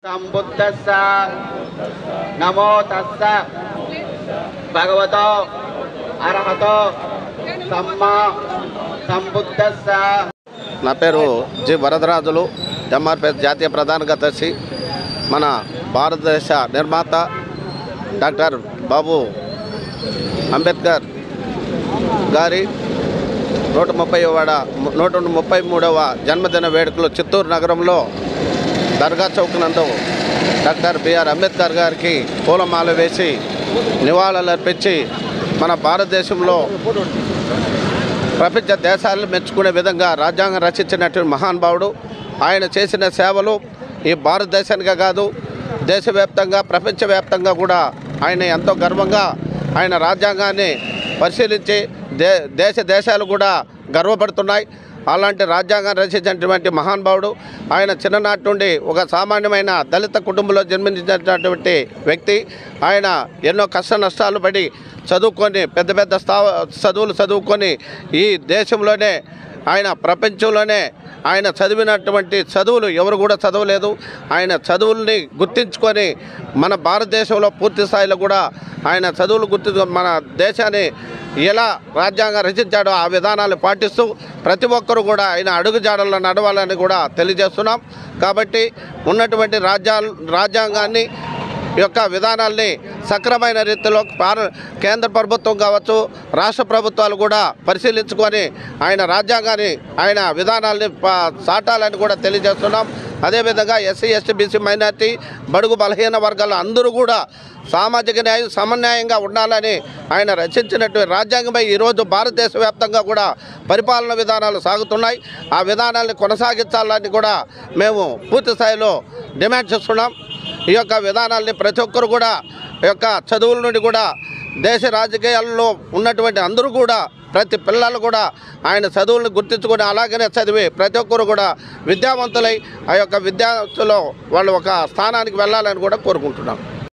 సంబుద్ధస్స నమో తస్స భగవతో అర్హతో సమ్మా సంబుద్ధస్స. నా పేరు జి వరదరాజులు, ఎంఆర్పీఎస్ జాతీయ ప్రధాన కార్యదర్శి. మన భారతదేశ నిర్మాత డాక్టర్ బాబు అంబేద్కర్ గారి 133వ జన్మదిన వేడుకలు చిత్తూరు నగరంలో దర్గా చౌక్ నందు డాక్టర్ బిఆర్ అంబేద్కర్ గారికి పూలమాల వేసి నివాళులర్పించి మన భారతదేశంలో ప్రపంచ దేశాలను మెచ్చుకునే విధంగా రాజ్యాంగం రచించినటువంటి మహానుభావుడు. ఆయన చేసిన సేవలు ఈ భారతదేశానికే కాదు, దేశవ్యాప్తంగా ప్రపంచవ్యాప్తంగా కూడా ఆయన ఎంతో గర్వంగా ఆయన రాజ్యాంగాన్ని పరిశీలించి దేశాలు కూడా గర్వపడుతున్నాయి. అలాంటి రాజ్యాంగం రచించినటువంటి మహానుభావుడు. ఆయన చిన్ననాటి నుండి ఒక సామాన్యమైన దళిత కుటుంబంలో జన్మించినటువంటి వ్యక్తి. ఆయన ఎన్నో కష్ట నష్టాలు పడి చదువుకొని పెద్ద పెద్ద చదువులు చదువుకొని ఈ దేశంలోనే ఆయన ప్రపంచంలోనే ఆయన చదివినటువంటి చదువులు ఎవరు కూడా చదవలేదు. ఆయన చదువుల్ని గుర్తించుకొని మన భారతదేశంలో పూర్తి స్థాయిలో కూడా ఆయన చదువులు గుర్తించుకొని మన దేశాన్ని ఎలా రాజ్యాంగం రచించాడో ఆ విధానాలు పాటిస్తూ ప్రతి ఒక్కరూ కూడా ఆయన అడుగుజాడల్లో నడవాలని కూడా తెలియజేస్తున్నాం. కాబట్టి ఉన్నటువంటి రాజ్యాంగాన్ని యొక్క విధానాల్ని సక్రమైన రీతిలో కేంద్ర ప్రభుత్వం కావచ్చు, రాష్ట్ర ప్రభుత్వాలు కూడా పరిశీలించుకొని ఆయన రాజ్యాంగాన్ని ఆయన విధానాల్ని చాటాలని కూడా తెలియజేస్తున్నాం. అదేవిధంగా ఎస్సీ ఎస్టీ బీసీ మైనార్టీ బడుగు బలహీన వర్గాల అందరూ కూడా సామాజిక న్యాయం సమన్యాయంగా ఉండాలని ఆయన రచించినటువంటి రాజ్యాంగంపై ఈరోజు భారతదేశ వ్యాప్తంగా కూడా పరిపాలన విధానాలు సాగుతున్నాయి. ఆ విధానాన్ని కొనసాగించాలని కూడా మేము పూర్తి స్థాయిలో డిమాండ్ చేస్తున్నాం. ఈ యొక్క విధానాల్ని ప్రతి ఒక్కరు కూడా ఈ యొక్క చదువుల నుండి కూడా దేశ రాజకీయాల్లో ఉన్నటువంటి అందరూ కూడా ప్రతి పిల్లలు కూడా ఆయన చదువులను గుర్తించుకొని అలాగనే చదివి ప్రతి ఒక్కరు కూడా విద్యావంతులై ఆ యొక్క విద్యార్థుల్లో వాళ్ళు ఒక స్థానానికి వెళ్ళాలని కూడా కోరుకుంటున్నాం.